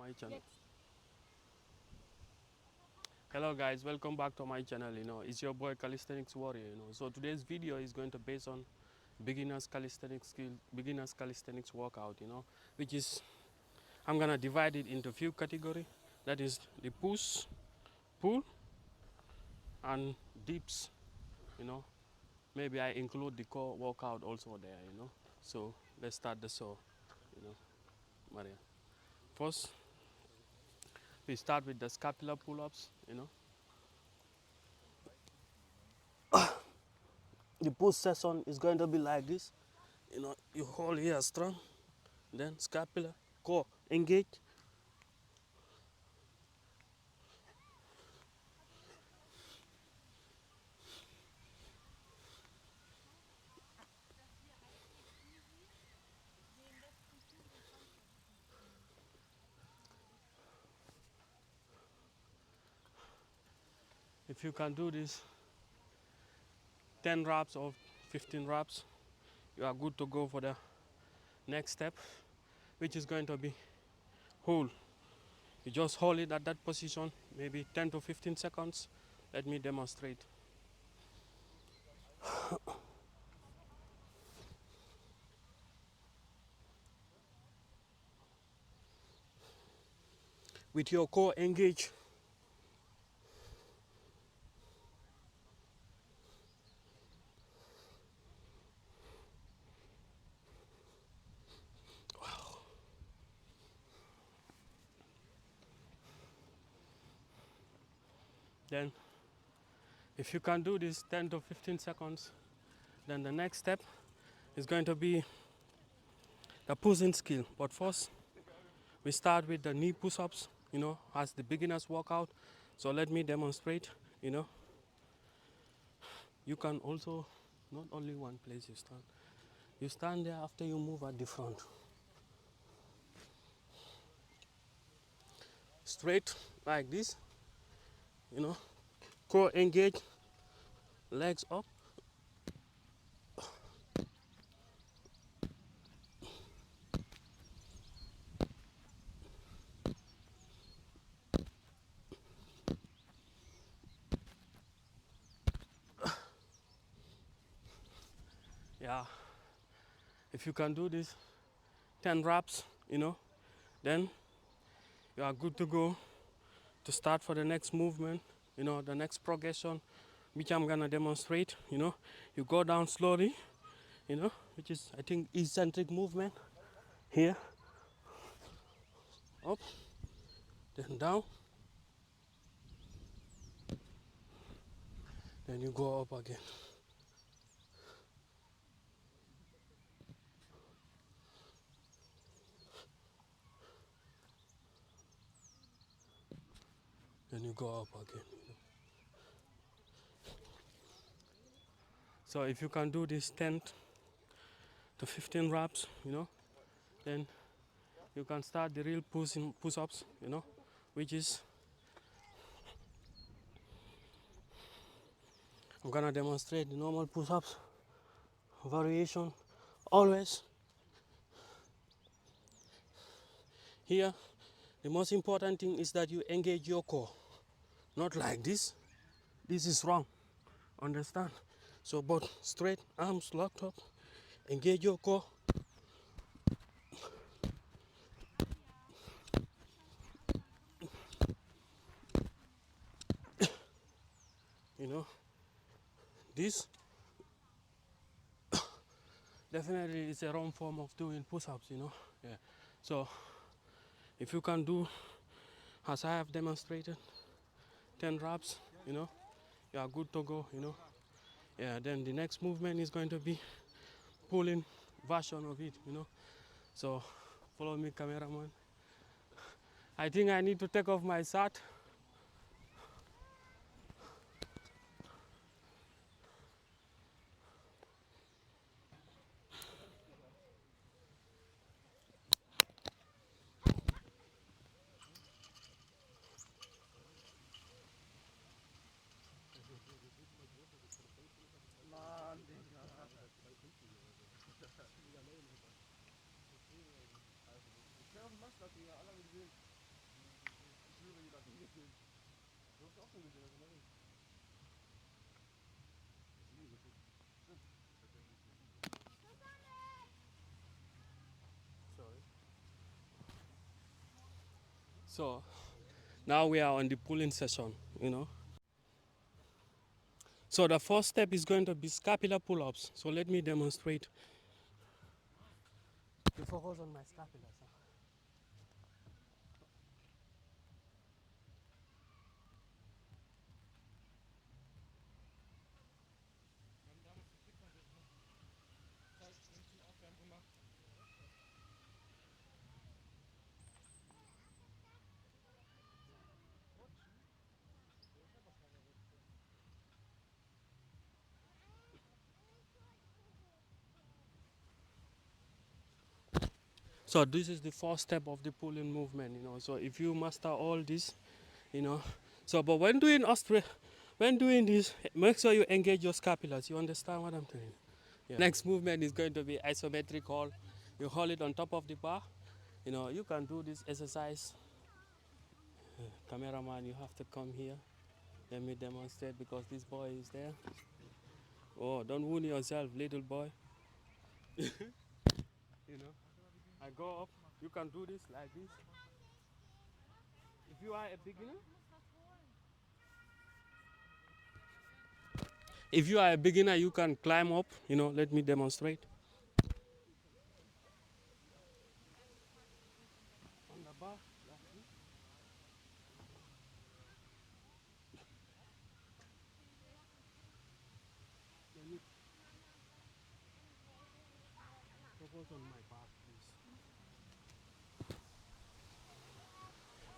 my channel. Hello guys, welcome back to my channel. It's your boy Calisthenics Warrior. So today's video is going to base on beginners calisthenics skill, beginners calisthenics workout. Which is I'm gonna divide it into few category. That is the push, pull, and dips. You know, maybe I include the core workout also there. So let's start the show. Maria. First, we start with the scapular pull-ups. The push session is going to be like this. You hold here strong, then scapula, core engage. If you can do this 10 reps or 15 reps, you are good to go for the next step, which is going to be hold. You just hold it at that position, maybe 10 to 15 seconds. Let me demonstrate. With your core engaged, then if you can do this 10 to 15 seconds, then the next step is going to be the pushing skill. But first, we start with the knee push-ups, as the beginner's workout. So let me demonstrate. You can also, not only one place you stand. You stand there after you move at the front. Straight like this, core engage, legs up. Yeah, if you can do this 10 reps, then you are good to go to start for the next movement, the next progression, which I'm gonna demonstrate. You go down slowly, which is, I think, eccentric movement. Here, up, then down, then you go up again. Then you go up again. So if you can do this 10 to 15 reps, then you can start the real push-ups, which is, I'm gonna demonstrate the normal push-ups variation. Always here, the most important thing is that you engage your core, not like this. This is wrong, understand? So, but straight, arms locked up, engage your core. This definitely is a wrong form of doing push-ups, Yeah. So if you can do, as I have demonstrated, 10 reps, you are good to go, Yeah, then the next movement is going to be pulling version of it, So follow me, cameraman. I think I need to take off my shirt. So now we are on the pulling session, you know. So the first step is going to be scapular pull-ups. So let me demonstrate. You focus on my scapula. So. So this is the first step of the pulling movement, you know. So if you master all this, you know. So but when doing this, make sure you engage your scapulas. You understand what I'm telling you? Yeah. Next movement is going to be isometric hold. You hold it on top of the bar. You know, you can do this exercise. Cameraman, you have to come here. Let me demonstrate because this boy is there. Oh, don't wound yourself, little boy. You know, I go up. You can do this like this. If you are a beginner, you can climb up. You know, let me demonstrate. On the bar, like this. Then you focus on my back, please.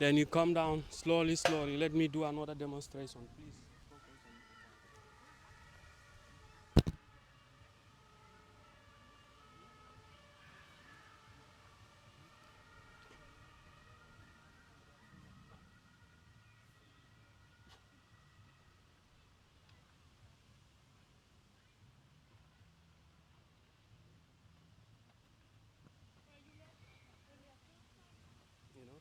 Then you come down slowly, slowly. Let me do another demonstration, please. You know,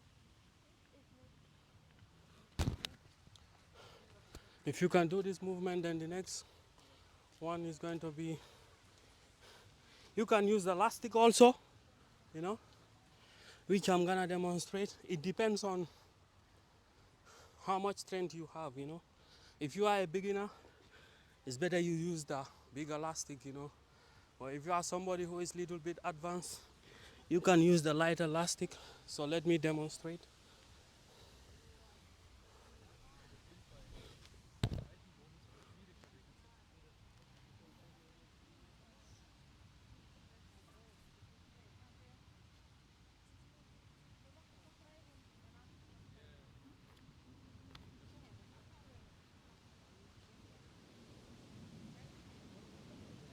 if you can do this movement, then the next one is going to be. You can use the elastic also. You know, which I'm gonna demonstrate. It depends on how much strength you have. You know, if you are a beginner, it's better you use the big elastic. You know, or if you are somebody who is a little bit advanced, you can use the light elastic. So let me demonstrate.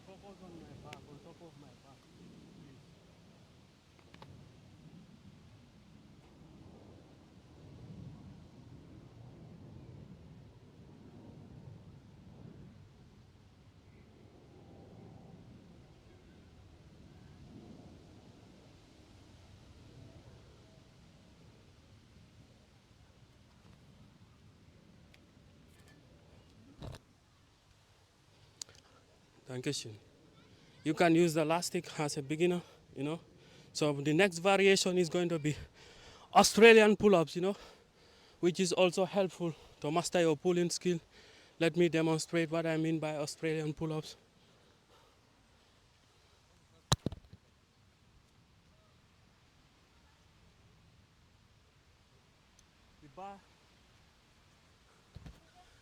Focus on my back, on top of my back. Dankeschön. You can use the elastic as a beginner, you know. So the next variation is going to be Australian pull-ups, you know, which is also helpful to master your pulling skill. Let me demonstrate what I mean by Australian pull-ups. The bar.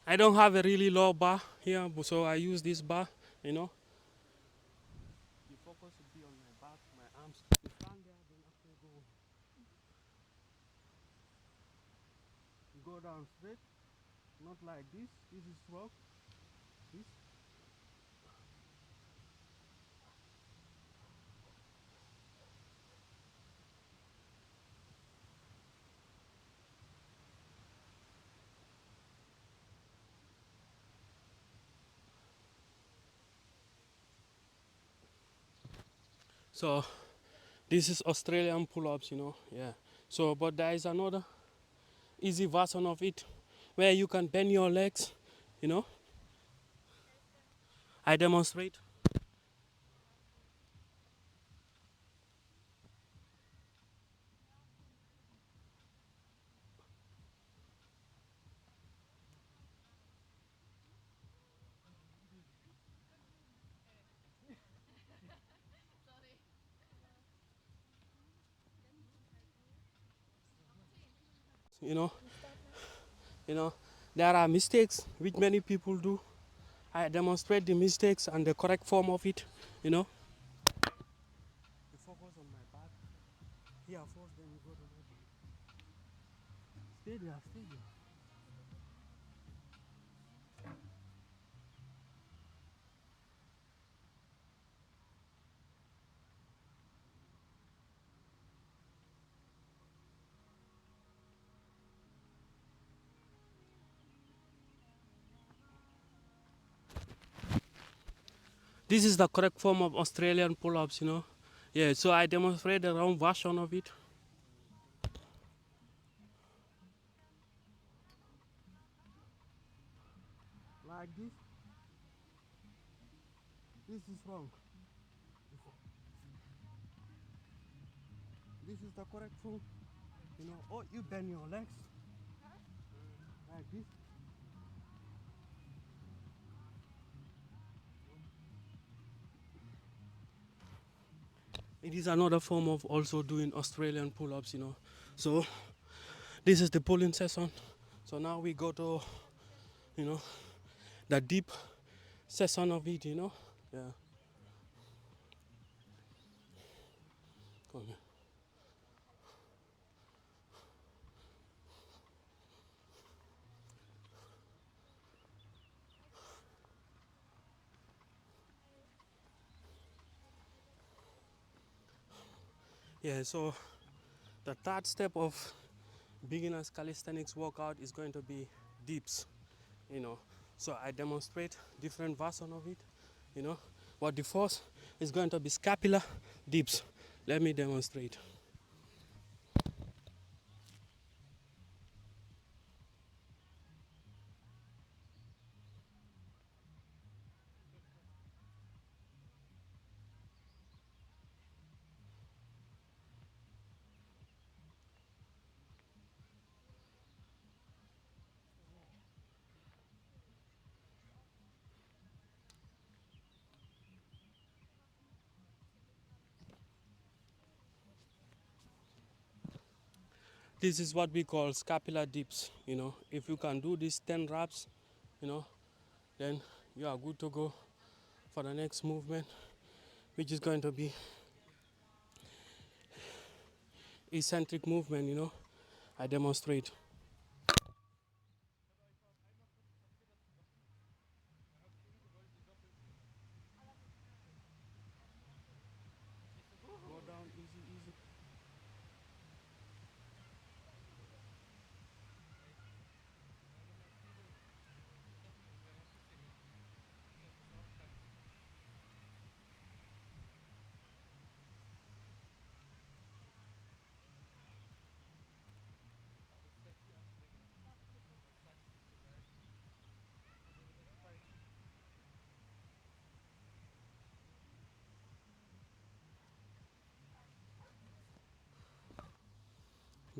I don't have a really low bar here, so I use this bar, you know. The focus should be on my back, my arms. You stand there, then after go down straight, not like this. This is wrong. This. So this is Australian pull-ups, you know. Yeah. So, but there is another easy version of it where you can bend your legs, you know. I demonstrate. you know, you know, there are mistakes which many people do. I demonstrate the mistakes and the correct form of it, you know. You focus on my back. Here first, then you go to my back. Stay there, stay there. This is the correct form of Australian pull-ups, you know. Yeah, so I demonstrate the wrong version of it. Like this. This is wrong. This is the correct form, you know. Or you bend your legs like this. It is another form of also doing Australian pull-ups, you know. So this is the pulling session. So now we go to, you know, the deep session of it, you know. Yeah. Come here. Yeah, so the third step of beginners calisthenics workout is going to be dips, you know. So I demonstrate different version of it, you know. But the first is going to be scapular dips. Let me demonstrate. This is what we call scapular dips, you know. If you can do these 10 reps, you know, then you are good to go for the next movement, which is going to be eccentric movement, you know. I demonstrate. Go down easy, easy.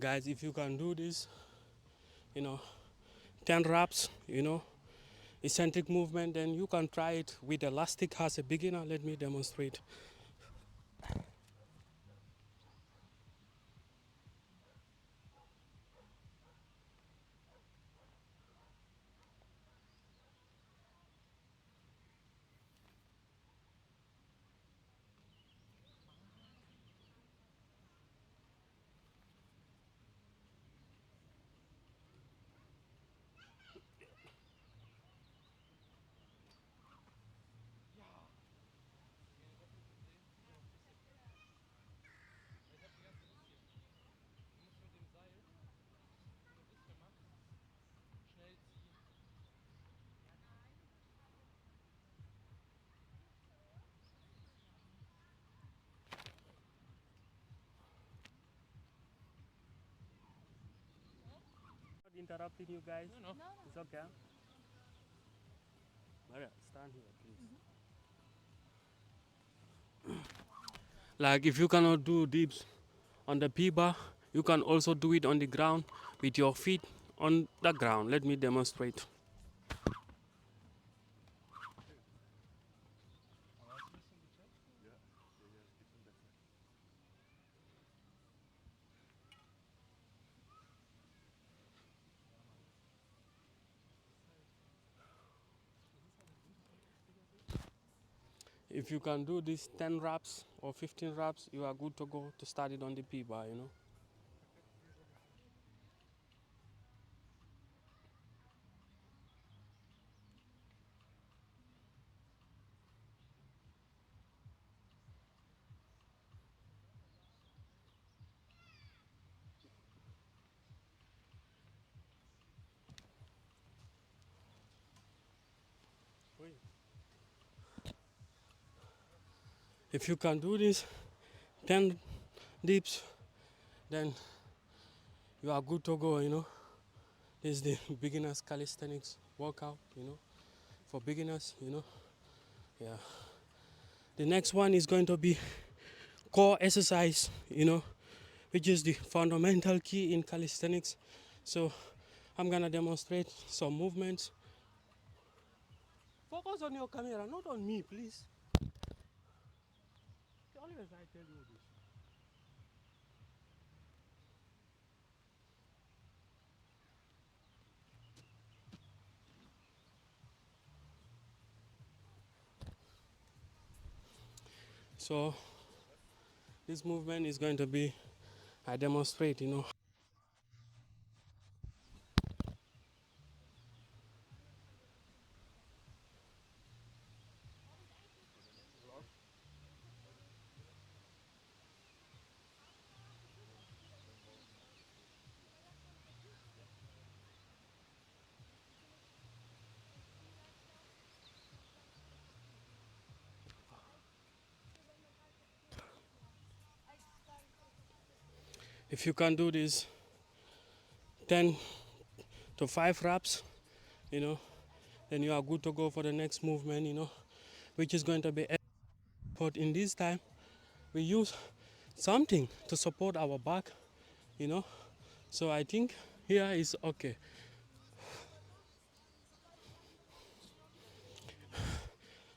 Guys, if you can do this, you know, 10 reps, you know, eccentric movement, then you can try it with elastic as a beginner. Let me demonstrate. Not interrupting you guys. No, no. It's okay. Maria, stand here, please. Like if you cannot do dips on the P-bar, you can also do it on the ground with your feet on the ground. Let me demonstrate. If you can do this 10 reps or 15 reps, you are good to go to start it on the P bar, you know. If you can do this 10 dips, then you are good to go, you know. This is the beginners calisthenics workout, you know, for beginners, you know. Yeah. The next one is going to be core exercise, you know, which is the fundamental key in calisthenics. So I'm gonna demonstrate some movements. Focus on your camera, not on me, please. Always I tell you this. So this movement is going to be, I demonstrate, you know. If you can do this 10 to 5 reps, you know, then you are good to go for the next movement, you know, which is going to be. But in this time, we use something to support our back, you know. So I think here is okay.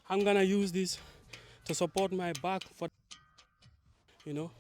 I'm gonna use this to support my back for, you know.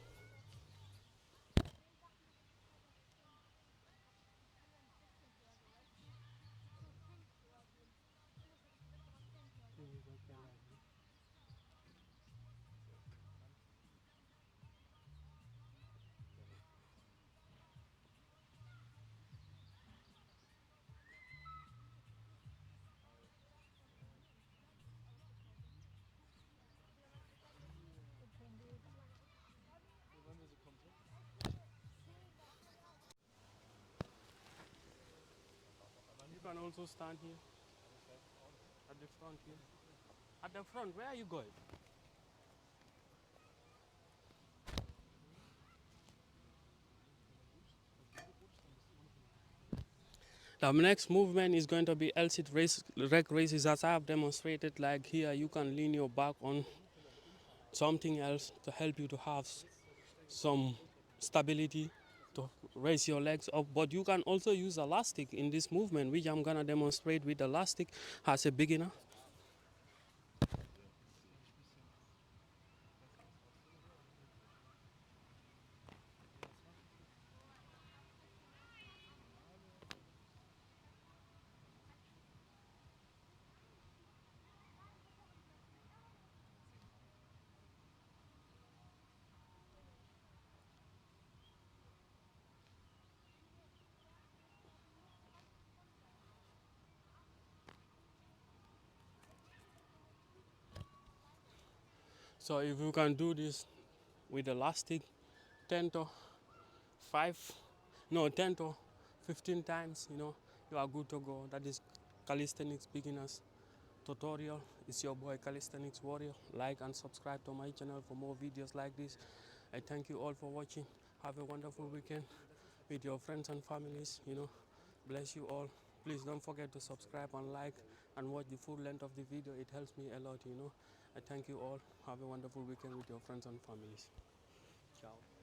You can also stand here at the front here. At the front, where are you going? The next movement is going to be L-sit leg raises, as I have demonstrated. Like here, you can lean your back on something else to help you to have some stability to raise your legs up. But you can also use elastic in this movement, which I'm gonna demonstrate with elastic as a beginner. So if you can do this with elastic 10 to 5, no, 10 to 15 times, you know, you are good to go. That is calisthenics beginners tutorial. It's your boy Calisthenics Warrior. Like and subscribe to my channel for more videos like this. I thank you all for watching. Have a wonderful weekend with your friends and families, you know. Bless you all. Please don't forget to subscribe and like and watch the full length of the video. It helps me a lot, you know. I thank you all. Have a wonderful weekend with your friends and families. Ciao.